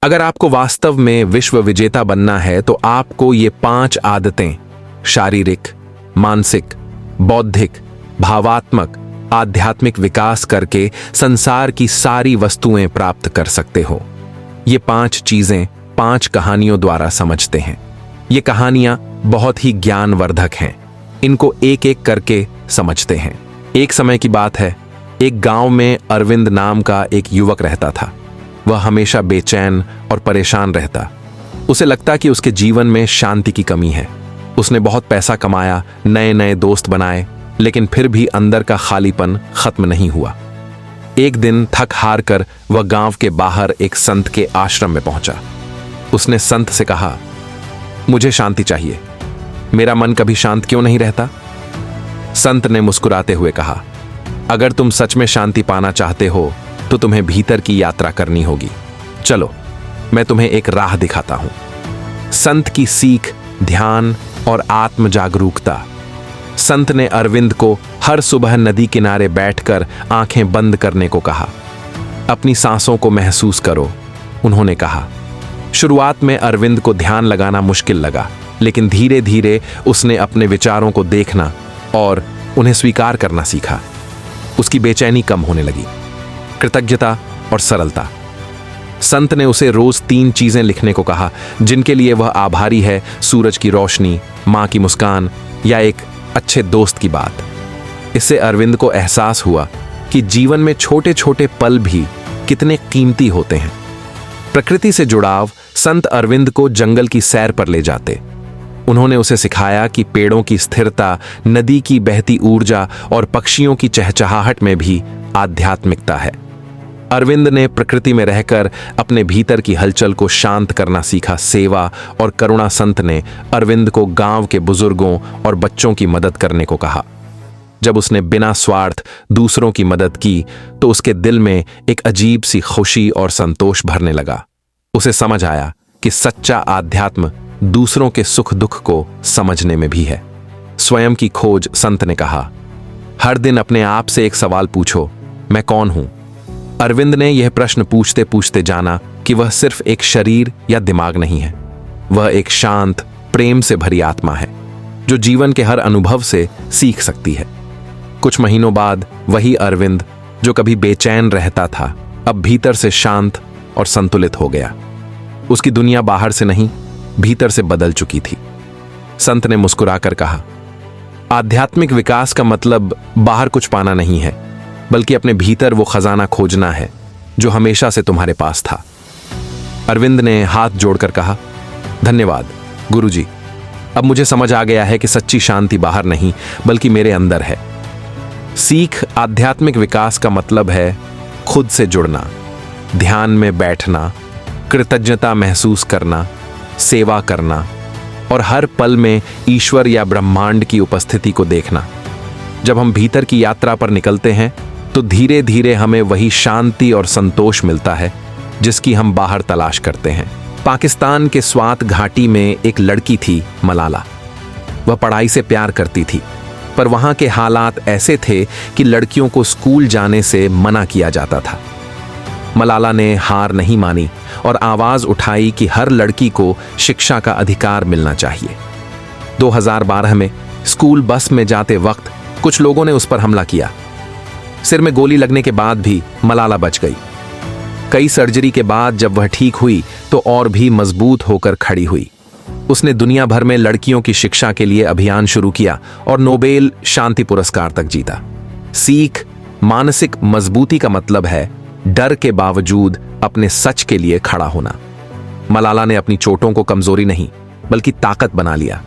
अगर आपको वास्तव में विश्व विजेता बनना है तो आपको ये 5 आदतें शारीरिक, मानसिक, बौद्धिक, भावात्मक, आध्यात्मिक विकास करके संसार की सारी वस्तुएं प्राप्त कर सकते हो। ये 5 चीजें 5 कहानियों द्वारा समझते हैं। ये कहानियां बहुत ही ज्ञानवर्धक हैं। इनको एक एक करके समझते हैं। एक समय की बात है, एक गांव में अरविंद नाम का एक युवक रहता था। वह हमेशा बेचैन और परेशान रहता। उसे लगता कि उसके जीवन में शांति की कमी है। उसने बहुत पैसा कमाया, नए नए दोस्त बनाए, लेकिन फिर भी अंदर का खालीपन खत्म नहीं हुआ। एक दिन थक हार कर वह गांव के बाहर एक संत के आश्रम में पहुंचा। उसने संत से कहा, मुझे शांति चाहिए, मेरा मन कभी शांत क्यों नहीं रहता? संत ने मुस्कुराते हुए कहा, अगर तुम सच में शांति पाना चाहते हो तो तुम्हें भीतर की यात्रा करनी होगी। चलो, मैं तुम्हें एक राह दिखाता हूं। संत की सीख, ध्यान और आत्म जागरूकता। संत ने अरविंद को हर सुबह नदी किनारे बैठकर आंखें बंद करने को कहा। अपनी सांसों को महसूस करो, उन्होंने कहा। शुरुआत में अरविंद को ध्यान लगाना मुश्किल लगा, लेकिन धीरे धीरे उसने अपने विचारों को देखना और उन्हें स्वीकार करना सीखा। उसकी बेचैनी कम होने लगी। कृतज्ञता और सरलता। संत ने उसे रोज 3 चीजें लिखने को कहा जिनके लिए वह आभारी है। सूरज की रोशनी, मां की मुस्कान या एक अच्छे दोस्त की बात। इससे अरविंद को एहसास हुआ कि जीवन में छोटे छोटे पल भी कितने कीमती होते हैं। प्रकृति से जुड़ाव। संत अरविंद को जंगल की सैर पर ले जाते। उन्होंने उसे सिखाया कि पेड़ों की स्थिरता, नदी की बहती ऊर्जा और पक्षियों की चहचहाहट में भी आध्यात्मिकता है। अरविंद ने प्रकृति में रहकर अपने भीतर की हलचल को शांत करना सीखा। सेवा और करुणा। संत ने अरविंद को गांव के बुजुर्गों और बच्चों की मदद करने को कहा। जब उसने बिना स्वार्थ दूसरों की मदद की तो उसके दिल में एक अजीब सी खुशी और संतोष भरने लगा। उसे समझ आया कि सच्चा आध्यात्म दूसरों के सुख दुख को समझने में भी है। स्वयं की खोज। संत ने कहा, हर दिन अपने आप से एक सवाल पूछो, मैं कौन हूं? अरविंद ने यह प्रश्न पूछते पूछते जाना कि वह सिर्फ एक शरीर या दिमाग नहीं है। वह एक शांत, प्रेम से भरी आत्मा है जो जीवन के हर अनुभव से सीख सकती है। कुछ महीनों बाद वही अरविंद जो कभी बेचैन रहता था, अब भीतर से शांत और संतुलित हो गया। उसकी दुनिया बाहर से नहीं, भीतर से बदल चुकी थी। संत ने मुस्कुराकर कहा, आध्यात्मिक विकास का मतलब बाहर कुछ पाना नहीं है, बल्कि अपने भीतर वो खजाना खोजना है जो हमेशा से तुम्हारे पास था। अरविंद ने हाथ जोड़कर कहा, धन्यवाद गुरुजी, अब मुझे समझ आ गया है कि सच्ची शांति बाहर नहीं बल्कि मेरे अंदर है। सीख। आध्यात्मिक विकास का मतलब है खुद से जुड़ना, ध्यान में बैठना, कृतज्ञता महसूस करना, सेवा करना और हर पल में ईश्वर या ब्रह्मांड की उपस्थिति को देखना। जब हम भीतर की यात्रा पर निकलते हैं तो धीरे धीरे हमें वही शांति और संतोष मिलता है जिसकी हम बाहर तलाश करते हैं। पाकिस्तान के स्वात घाटी में एक लड़की थी, मलाला। वह पढ़ाई से प्यार करती थी, पर वहां के हालात ऐसे थे कि लड़कियों को स्कूल जाने से मना किया जाता था। मलाला ने हार नहीं मानी और आवाज उठाई कि हर लड़की को शिक्षा का अधिकार मिलना चाहिए। 2012 में स्कूल बस में जाते वक्त कुछ लोगों ने उस पर हमला किया। सिर में गोली लगने के बाद भी मलाला बच गई। कई सर्जरी के बाद जब वह ठीक हुई तो और भी मजबूत होकर खड़ी हुई। उसने दुनिया भर में लड़कियों की शिक्षा के लिए अभियान शुरू किया और नोबेल शांति पुरस्कार तक जीता। सीख। मानसिक मजबूती का मतलब है डर के बावजूद अपने सच के लिए खड़ा होना। मलाला ने अपनी चोटों को कमजोरी नहीं बल्कि ताकत बना लिया।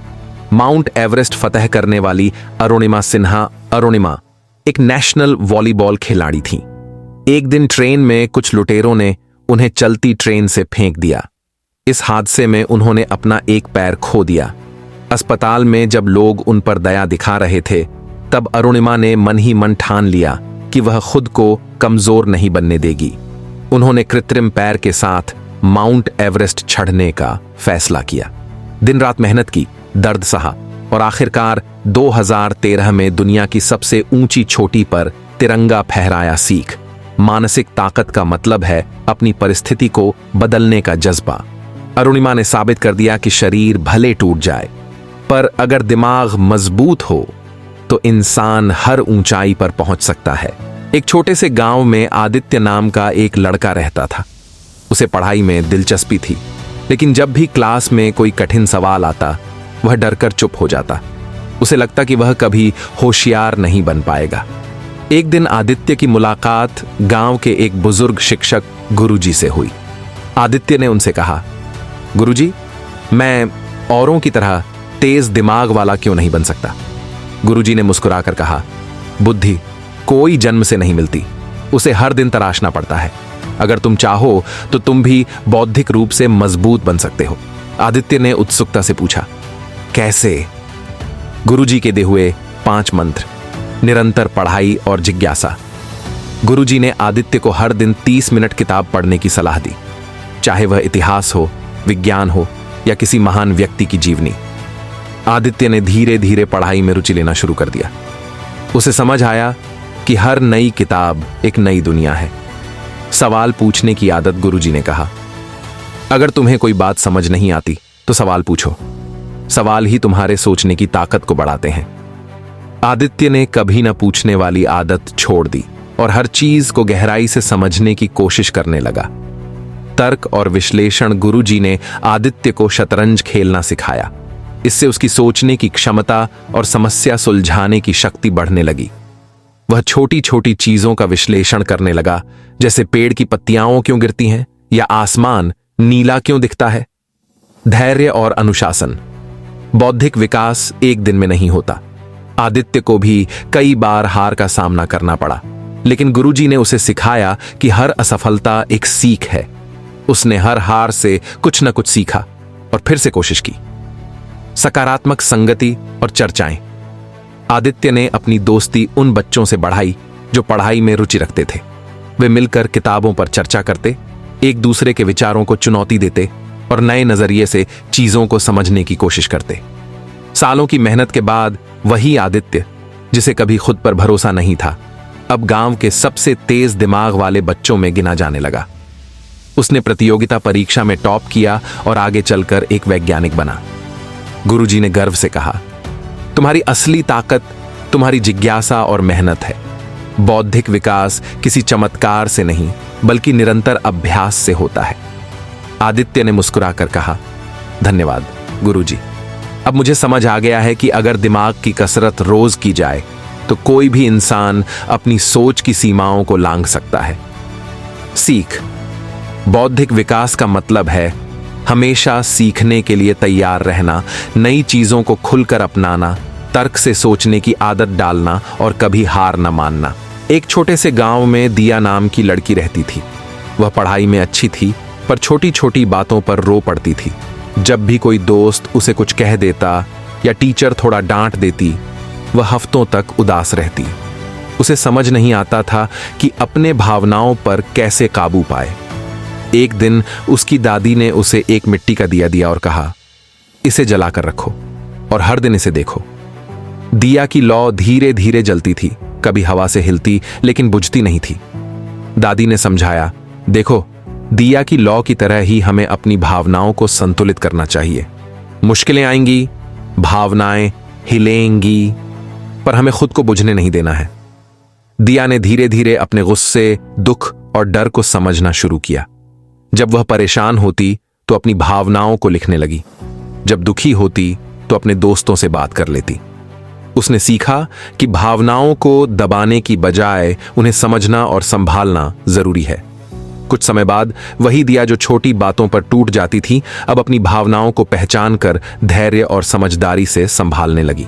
माउंट एवरेस्ट फतह करने वाली अरुणिमा सिन्हा। अरुणिमा एक नेशनल वॉलीबॉल खिलाड़ी थी। एक दिन ट्रेन में कुछ लुटेरों ने उन्हें चलती ट्रेन से फेंक दिया। इस हादसे में उन्होंने अपना एक पैर खो दिया। अस्पताल में जब लोग उन पर दया दिखा रहे थे तब अरुणिमा ने मन ही मन ठान लिया कि वह खुद को कमजोर नहीं बनने देगी। उन्होंने कृत्रिम पैर के साथ माउंट एवरेस्ट चढ़ने का फैसला किया। दिन रात मेहनत की, दर्द सहा और आखिरकार 2013 में दुनिया की सबसे ऊंची चोटी पर तिरंगा फहराया। सीख। मानसिक ताकत का मतलब है अपनी परिस्थिति को बदलने का जज्बा। अरुणिमा ने साबित कर दिया कि शरीर भले टूट जाए, पर अगर दिमाग मजबूत हो तो इंसान हर ऊंचाई पर पहुंच सकता है। एक छोटे से गांव में आदित्य नाम का एक लड़का रहता था। उसे पढ़ाई में दिलचस्पी थी, लेकिन जब भी क्लास में कोई कठिन सवाल आता, वह डरकर चुप हो जाता। उसे लगता कि वह कभी होशियार नहीं बन पाएगा। एक दिन आदित्य की मुलाकात गांव के एक बुजुर्ग शिक्षक गुरुजी से हुई। आदित्य ने उनसे कहा, गुरुजी, मैं औरों की तरह तेज दिमाग वाला क्यों नहीं बन सकता? गुरुजी ने मुस्कुराकर कहा, बुद्धि कोई जन्म से नहीं मिलती, उसे हर दिन तराशना पड़ता है। अगर तुम चाहो तो तुम भी बौद्धिक रूप से मजबूत बन सकते हो। आदित्य ने उत्सुकता से पूछा, कैसे? गुरुजी के दिए हुए 5 मंत्र, निरंतर पढ़ाई और जिज्ञासा। गुरुजी ने आदित्य को हर दिन 30 मिनट किताब पढ़ने की सलाह दी, चाहे वह इतिहास हो, विज्ञान हो या किसी महान व्यक्ति की जीवनी। आदित्य ने धीरे धीरे पढ़ाई में रुचि लेना शुरू कर दिया। उसे समझ आया कि हर नई किताब एक नई दुनिया है। सवाल पूछने की आदत, गुरुजी ने कहा। अगर तुम्हें कोई बात समझ नहीं आती तो सवाल पूछो। सवाल ही तुम्हारे सोचने की ताकत को बढ़ाते हैं। आदित्य ने कभी न पूछने वाली आदत छोड़ दी और हर चीज को गहराई से समझने की कोशिश करने लगा। तर्क और विश्लेषण गुरुजी ने आदित्य को शतरंज खेलना सिखाया। इससे उसकी सोचने की क्षमता और समस्या सुलझाने की शक्ति बढ़ने लगी। वह छोटी छोटी चीजों का विश्लेषण करने लगा, जैसे पेड़ की पत्तियां क्यों गिरती हैं या आसमान नीला क्यों दिखता है। धैर्य और अनुशासन। बौद्धिक विकास एक दिन में नहीं होता। आदित्य को भी कई बार हार का सामना करना पड़ा, लेकिन गुरुजी ने उसे सिखाया कि हर असफलता एक सीख है। उसने हर हार से कुछ न कुछ सीखा और फिर से कोशिश की। सकारात्मक संगति और चर्चाएं। आदित्य ने अपनी दोस्ती उन बच्चों से बढ़ाई जो पढ़ाई में रुचि रखते थे। वे मिलकर किताबों पर चर्चा करते, एक दूसरे के विचारों को चुनौती देते और नए नजरिए से चीजों को समझने की कोशिश करते। सालों की मेहनत के बाद वही आदित्य, जिसे कभी खुद पर भरोसा नहीं था, अब गांव के सबसे तेज दिमाग वाले बच्चों में गिना जाने लगा। उसने प्रतियोगिता परीक्षा में टॉप किया और आगे चलकर एक वैज्ञानिक बना। गुरुजी ने गर्व से कहा, तुम्हारी असली ताकत तुम्हारी जिज्ञासा और मेहनत है। बौद्धिक विकास किसी चमत्कार से नहीं, बल्कि निरंतर अभ्यास से होता है। आदित्य ने मुस्कुराकर कहा, धन्यवाद गुरुजी। अब मुझे समझ आ गया है कि अगर दिमाग की कसरत रोज की जाए तो कोई भी इंसान अपनी सोच की सीमाओं को लांघ सकता है। सीख। बौद्धिक विकास का मतलब है हमेशा सीखने के लिए तैयार रहना, नई चीजों को खुलकर अपनाना, तर्क से सोचने की आदत डालना और कभी हार न मानना। एक छोटे से गांव में दिया नाम की लड़की रहती थी। वह पढ़ाई में अच्छी थी, पर छोटी छोटी बातों पर रो पड़ती थी। जब भी कोई दोस्त उसे कुछ कह देता या टीचर थोड़ा डांट देती, वह हफ्तों तक उदास रहती। उसे समझ नहीं आता था कि अपने भावनाओं पर कैसे काबू पाए। एक दिन उसकी दादी ने उसे एक मिट्टी का दिया दिया और कहा, इसे जलाकर रखो और हर दिन इसे देखो। दिया की लौ धीरे धीरे जलती थी, कभी हवा से हिलती लेकिन बुझती नहीं थी। दादी ने समझाया, देखो, दिया की लौ की तरह ही हमें अपनी भावनाओं को संतुलित करना चाहिए। मुश्किलें आएंगी, भावनाएं हिलेंगी, पर हमें खुद को बुझने नहीं देना है। दिया ने धीरे धीरे अपने गुस्से, दुख और डर को समझना शुरू किया। जब वह परेशान होती तो अपनी भावनाओं को लिखने लगी। जब दुखी होती तो अपने दोस्तों से बात कर लेती। उसने सीखा कि भावनाओं को दबाने की बजाय उन्हें समझना और संभालना जरूरी है। कुछ समय बाद वही दिया जो छोटी बातों पर टूट जाती थी, अब अपनी भावनाओं को पहचान कर धैर्य और समझदारी से संभालने लगी।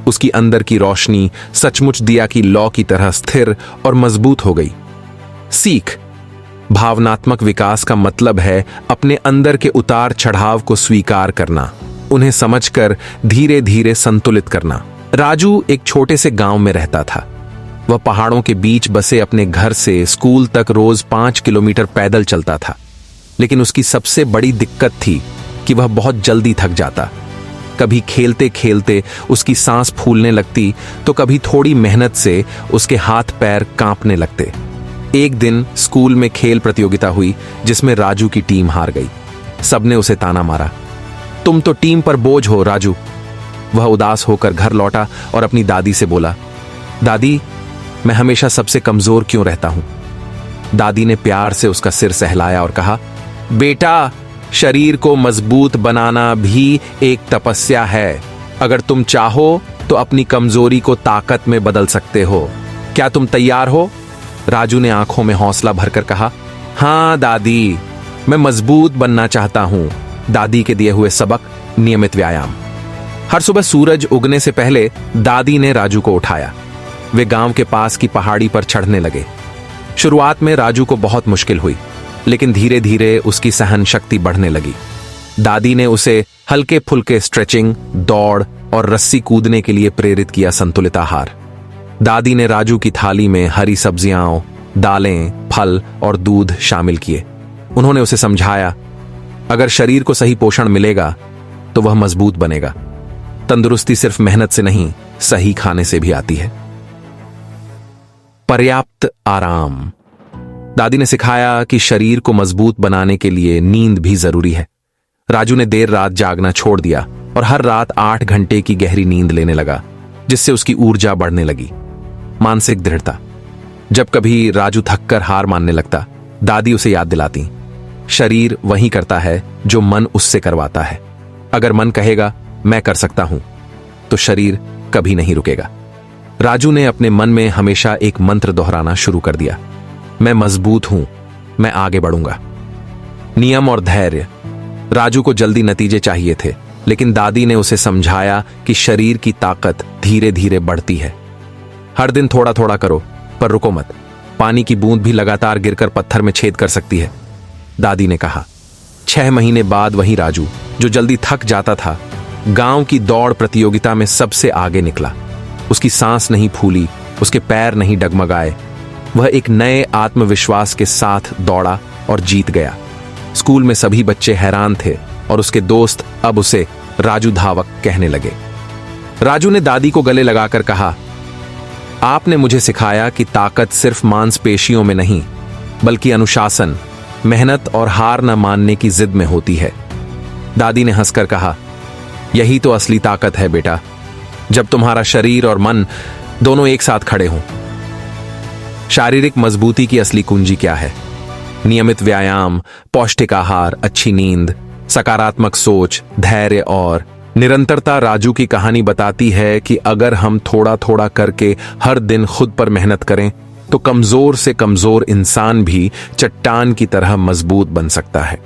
उसकी अंदर की रोशनी सचमुच दिया की लौ की तरह स्थिर और मजबूत हो गई। सीख। भावनात्मक विकास का मतलब है अपने अंदर के उतार चढ़ाव को स्वीकार करना, उन्हें समझकर धीरे धीरे संतुलित करना। राजू एक छोटे से गांव में रहता था। वह पहाड़ों के बीच बसे अपने घर से स्कूल तक रोज 5 किलोमीटर पैदल चलता था। लेकिन उसकी सबसे बड़ी दिक्कत थी कि वह बहुत जल्दी थक जाता। कभी खेलते खेलते उसकी सांस फूलने लगती, तो कभी थोड़ी मेहनत से उसके हाथ पैर कांपने लगते। एक दिन स्कूल में खेल प्रतियोगिता हुई जिसमें राजू की टीम हार गई। सबने उसे ताना मारा, तुम तो टीम पर बोझ हो राजू। वह उदास होकर घर लौटा और अपनी दादी से बोला, दादी, मैं हमेशा सबसे कमजोर क्यों रहता हूं? दादी ने प्यार से उसका सिर सहलाया और कहा, बेटा, शरीर को मजबूत बनाना भी एक तपस्या है। अगर तुम चाहो तो अपनी कमजोरी को ताकत में बदल सकते हो। क्या तुम तैयार हो? राजू ने आंखों में हौसला भरकर कहा, हां दादी, मैं मजबूत बनना चाहता हूं। दादी के दिए हुए सबक, नियमित व्यायाम। हर सुबह सूरज उगने से पहले दादी ने राजू को उठाया। वे गांव के पास की पहाड़ी पर चढ़ने लगे। शुरुआत में राजू को बहुत मुश्किल हुई, लेकिन धीरे धीरे उसकी सहन शक्ति बढ़ने लगी। दादी ने उसे हल्के फुल्के स्ट्रेचिंग, दौड़ और रस्सी कूदने के लिए प्रेरित किया। संतुलित आहार। दादी ने राजू की थाली में हरी सब्जियां, दालें, फल और दूध शामिल किए। उन्होंने उसे समझाया, अगर शरीर को सही पोषण मिलेगा तो वह मजबूत बनेगा। तंदुरुस्ती सिर्फ मेहनत से नहीं, सही खाने से भी आती है। पर्याप्त आराम। दादी ने सिखाया कि शरीर को मजबूत बनाने के लिए नींद भी जरूरी है। राजू ने देर रात जागना छोड़ दिया और हर रात 8 घंटे की गहरी नींद लेने लगा, जिससे उसकी ऊर्जा बढ़ने लगी। मानसिक दृढ़ता। जब कभी राजू थककर हार मानने लगता, दादी उसे याद दिलाती, शरीर वही करता है जो मन उससे करवाता है। अगर मन कहेगा मैं कर सकता हूं, तो शरीर कभी नहीं रुकेगा। राजू ने अपने मन में हमेशा एक मंत्र दोहराना शुरू कर दिया, मैं मजबूत हूं, मैं आगे बढ़ूंगा। नियम और धैर्य। राजू को जल्दी नतीजे चाहिए थे, लेकिन दादी ने उसे समझाया कि शरीर की ताकत धीरे धीरे बढ़ती है। हर दिन थोड़ा थोड़ा करो, पर रुको मत। पानी की बूंद भी लगातार गिरकर पत्थर में छेद कर सकती है, दादी ने कहा। 6 महीने बाद वही राजू, जो जल्दी थक जाता था, गांव की दौड़ प्रतियोगिता में सबसे आगे निकला। उसकी सांस नहीं फूली, उसके पैर नहीं डगमगाए। वह एक नए आत्मविश्वास के साथ दौड़ा और जीत गया। स्कूल में सभी बच्चे हैरान थे और उसके दोस्त अब उसे राजू धावक कहने लगे। राजू ने दादी को गले लगाकर कहा, आपने मुझे सिखाया कि ताकत सिर्फ मांसपेशियों में नहीं, बल्कि अनुशासन, मेहनत और हार न मानने की जिद में होती है। दादी ने हंसकर कहा, यही तो असली ताकत है बेटा, जब तुम्हारा शरीर और मन दोनों एक साथ खड़े हों। शारीरिक मजबूती की असली कुंजी क्या है? नियमित व्यायाम, पौष्टिक आहार, अच्छी नींद, सकारात्मक सोच, धैर्य और निरंतरता। राजू की कहानी बताती है कि अगर हम थोड़ा थोड़ा करके हर दिन खुद पर मेहनत करें, तो कमजोर से कमजोर इंसान भी चट्टान की तरह मजबूत बन सकता है।